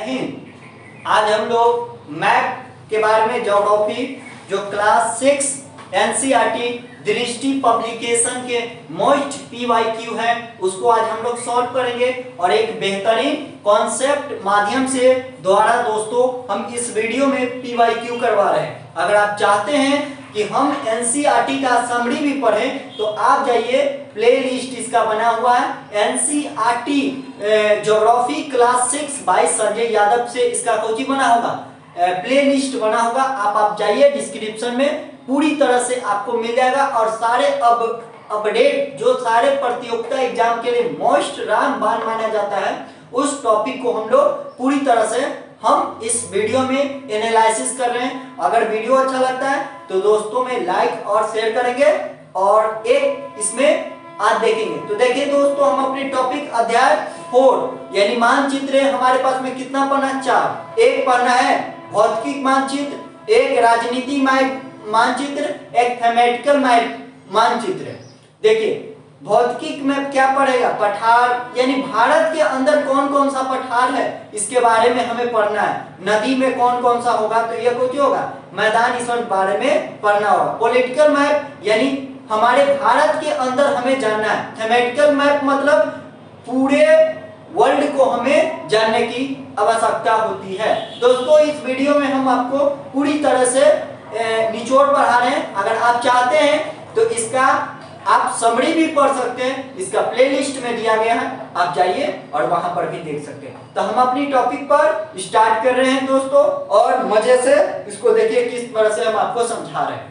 हिंद। आज हम लोग मैप के बारे में ज्योग्राफी जो क्लास 6 एनसीईआरटी दृष्टि पब्लिकेशन के मोस्ट पीवाईक्यू है उसको आज हम लोग सॉल्व करेंगे और एक बेहतरीन कॉन्सेप्ट माध्यम से द्वारा दोस्तों हम इस वीडियो में पीवाईक्यू करवा रहे हैं। अगर आप चाहते हैं कि हम एनसीईआरटी का समरी भी पढ़ें तो आप जाइए, प्लेलिस्ट इसका बना हुआ है NCERT geography class 6 by Sanjay Yadav से इसका कोचिंग बना होगा, प्लेलिस्ट बना होगा। आप जाइए, डिस्क्रिप्शन में पूरी तरह से आपको मिल जाएगा और सारे अपडेट जो सारे प्रतियोगिता एग्जाम के लिए मोस्ट रामबाण माना जाता है उस टॉपिक को हम लोग पूरी तरह से हम इस वीडियो में एनालिसिस कर रहे हैं। अगर वीडियो अच्छा लगता है तो दोस्तों में लाइक और शेयर करेंगे और एक इसमें आज देखेंगे। तो देखिए दोस्तों, हम अपने टॉपिक अध्याय 4 यानी मानचित्र हमारे पास में कितना पढ़ना, 4। एक पढ़ना है भौतिक मानचित्र, एक राजनीति मानचित्र, एक थेमेटिकल मानचित्र। देखिए भौतिक में क्या पढ़ेगा, पठार यानी भारत के अंदर कौन कौन सा पठार है इसके बारे में हमें पढ़ना है। नदी में कौन कौन सा होगा तो ये कुछ होगा, मैदान इस बारे में पढ़ना होगा। पॉलिटिकल मैप यानी हमारे भारत के अंदर हमें जानना है। थेमेटिकल मैप मतलब पूरे वर्ल्ड को हमें जानने की आवश्यकता होती है। दोस्तों इस वीडियो में हम आपको पूरी तरह से निचोड़ पढ़ा रहे हैं। अगर आप चाहते हैं तो इसका आप समरी भी पढ़ सकते हैं, इसका प्लेलिस्ट में दिया गया है, आप जाइए और वहां पर भी देख सकते हैं। तो हम अपनी टॉपिक पर स्टार्ट कर रहे हैं दोस्तों और मजे से इसको देखिए किस तरह से हम आपको समझा रहे हैं।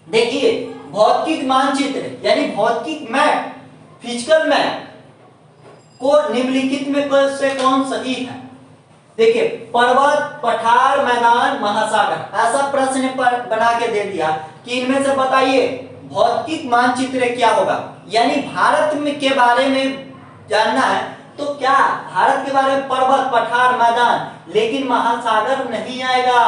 देखिए भौतिक मानचित्र यानी भौतिक मैप, फिजिकल मैप को निम्नलिखित में से कौन सही है। देखिए पर्वत, पठार, मैदान, महासागर, ऐसा प्रश्न पर बना के दे दिया कि इनमें से बताइए भौतिक मानचित्र क्या होगा। यानी भारत में के बारे में जानना है तो क्या भारत के बारे में पर्वत, पठार, मैदान, लेकिन महासागर नहीं आएगा,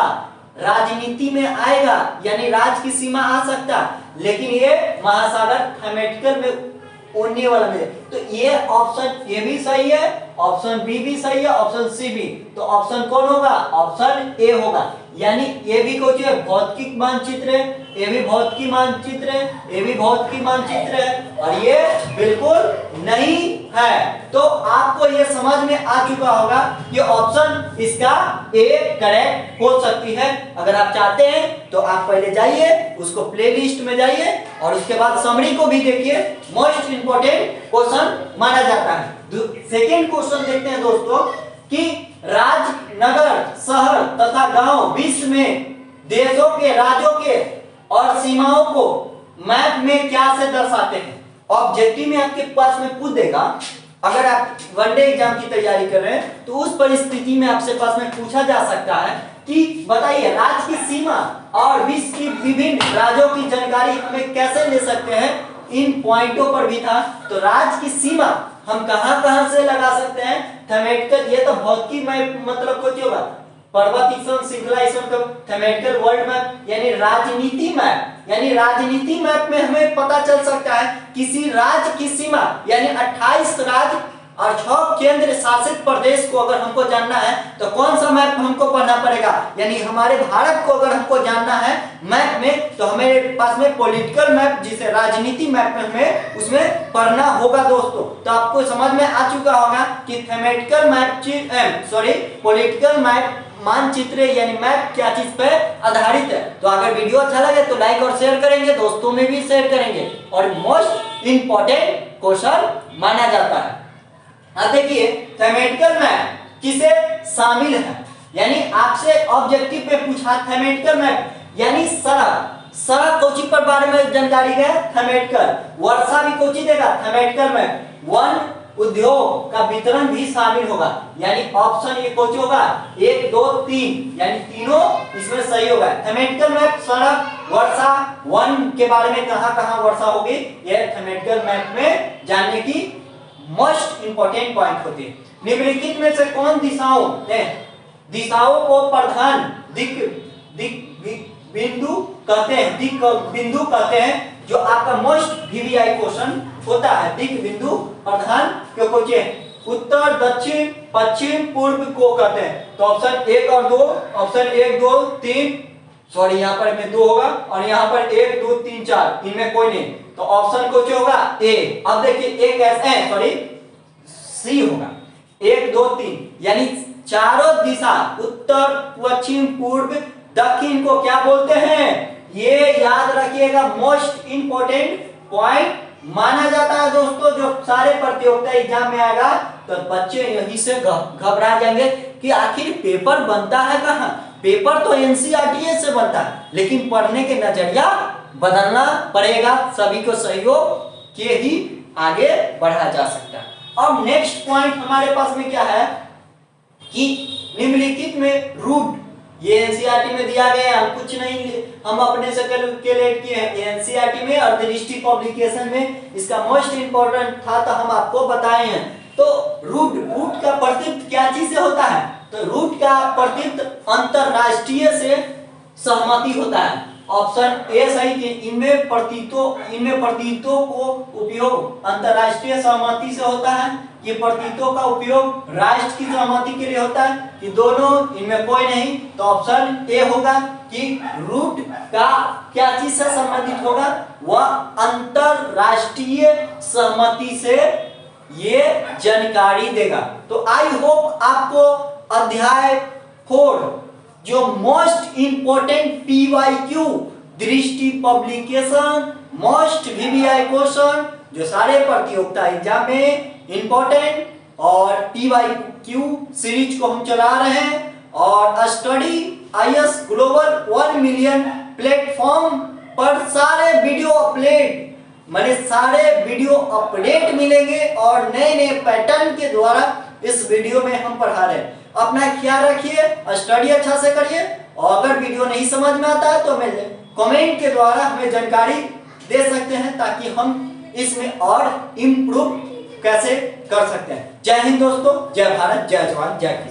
राजनीति में आएगा यानी राज की सीमा आ सकता, लेकिन ये महासागर थेमेटिकल में उड़ने वाला में। तो ये ऑप्शन ए भी सही है, ऑप्शन बी भी सही है, ऑप्शन सी भी। तो ऑप्शन कौन होगा, ऑप्शन ए होगा। यानी ये भी कुछ है भौतिक मानचित्र है, ये भी भौतिक मानचित्र है, ये भी भौतिक मानचित्र है और ये बिल्कुल नहीं है। तो आपको ये समझ में आ चुका होगा कि ऑप्शन इसका ए करेक्ट हो सकती है। अगर आप चाहते हैं तो आप पहले जाइए, उसको प्लेलिस्ट में जाइए और उसके बाद समरी को भी देखिए, मोस्ट इंपोर्टेंट क्वेश्चन माना जाता है। सेकेंड क्वेश्चन देखते हैं दोस्तों कि राज्य, नगर, शहर तथा गांव विश्व में देशों के, राज्यों के और सीमाओं को मैप में क्या से दर्शाते हैं। ऑब्जेक्टिव में आपके पास में पूछ देगा, अगर आप वनडे एग्जाम की तैयारी कर रहे हैं तो उस परिस्थिति में आपसे पास में पूछा जा सकता है कि बताइए राज्य की सीमा और विश्व की विभिन्न राज्यों की जानकारी हमें कैसे ले सकते हैं। इन पॉइंटों पर भी था। तो राज्य की सीमा हम कहां से लगा सकते हैं, थेमेटिकल, ये तो भौतिक मैप मतलब कुछ होगा, पर्वत श्रृंखला थेमेटिकल वर्ल्ड मैप यानी राजनीति मैप, यानी राजनीति मैप में हमें पता चल सकता है किसी राज्य की सीमा यानी 28 राज्य और 6 केंद्र शासित प्रदेश को अगर हमको जानना है तो कौन सा मैप हमको पढ़ना पड़ेगा। यानी हमारे भारत को अगर हमको जानना है मैप में तो हमारे पास में पॉलिटिकल मैप जिसे राजनीति मैप में हमें उसमें पढ़ना होगा दोस्तों। तो आपको समझ में आ चुका होगा कि थेमेटिकल मैप पॉलिटिकल मैप मानचित्र यानी मैप क्या चीज पे आधारित है। तो अगर वीडियो अच्छा लगे तो लाइक और शेयर करेंगे, दोस्तों में भी शेयर करेंगे और मोस्ट इंपोर्टेंट क्वेश्चन माना जाता है। अब देखिए थेमेटिकल मैप किसे शामिल है, यानी आपसे ऑब्जेक्टिव पे पूछा थेमेटिकल मैप यानी सड़क कोची पर बारे में जानकारी है थेमेटिकल, वर्षा भी कोची देगा थेमेटिकल मैप, वन उद्योग का वितरण भी शामिल होगा यानी ऑप्शन ये कोच होगा 1 2 3 यानी तीनों इसमें सही होगा। थेमेटिकल मैप सड़क, वर्षा, वन के बारे में कहां वर्षा होगी ये थेमेटिकल मैप में जानने की मोस्ट इंपोर्टेंट पॉइंट होती है। निम्नलिखित में से कौन दिशाओं को प्रधान दिक बिंदु कहते हैं, दिक बिंदु कहते हैं, जो आपका मोस्ट वीवीआई क्वेश्चन होता है। दिक बिंदु प्रधान क्योंकि उत्तर, दक्षिण, पश्चिम, पूर्व को कहते हैं। तो ऑप्शन 1 और 2, ऑप्शन 1 2 3, सॉरी यहाँ पर में 2 होगा और यहाँ पर 1 2 3 4, इनमें कोई नहीं, तो ऑप्शन को जो होगा ए। अब देखिए एक ऐसे सॉरी सी होगा 1 2 3, यानी चारों दिशा उत्तर, पश्चिम, पूर्व, दक्षिण को क्या बोलते हैं, ये याद रखिएगा, मोस्ट इंपोर्टेंट पॉइंट माना जाता है दोस्तों। जो सारे प्रतियोगिता एग्जाम में आएगा तो बच्चे यही से घबरा जाएंगे कि आखिर पेपर बनता है कहाँ। पेपर तो एनसीईआरटी से बनता है, लेकिन पढ़ने के नजरिया बदलना पड़ेगा, सभी को सहयोग के ही आगे बढ़ा जा सकता है। अब नेक्स्ट पॉइंट हमारे पास में क्या है कि निम्नलिखित में रूट, ये एनसीईआरटी में दिया गया है, हम कुछ नहीं, हम अपने से कैलकुलेट किए हैं एनसीईआरटी में और दृष्टि पब्लिकेशन में इसका मोस्ट इंपोर्टेंट था तो हम आपको बताए हैं। तो रूट का प्रतिनिधित्व क्या चीज से होता है, तो रूट का प्रतिनिधित्व अंतरराष्ट्रीय से सहमति होता है। ऑप्शन ए सही कि इनमें प्रतीतों को उपयोग अंतरराष्ट्रीय सहमति से होता है। ये प्रतीतों का उपयोग राष्ट्र की सहमति के लिए होता है कि दोनों, इनमें कोई नहीं, तो ऑप्शन ए होगा कि रूट का क्या चीज से संबंधित होगा, वह अंतरराष्ट्रीय सहमति से ये जानकारी देगा। तो आई होप आपको अध्याय 4 जो मोस्ट इंपोर्टेंट पीवाईक्यू दृष्टि पब्लिकेशन मोस्ट वीवीआई क्वेश्चन जो सारे प्रतियोगिता एग्जाम में इंपॉर्टेंट और पीवाईक्यू सीरीज को हम चला रहे हैं और study IAS global 1 million platform पर सारे वीडियो अपडेट मिलेंगे और नए नए पैटर्न के द्वारा इस वीडियो में हम पढ़ा रहे हैं। अपना ख्याल रखिए, स्टडी अच्छा से करिए और अगर वीडियो नहीं समझ में आता है तो हमें कमेंट के द्वारा हमें जानकारी दे सकते हैं ताकि हम इसमें और इम्प्रूव कैसे कर सकते हैं। जय हिंद दोस्तों, जय भारत, जय जवान, जय किसान।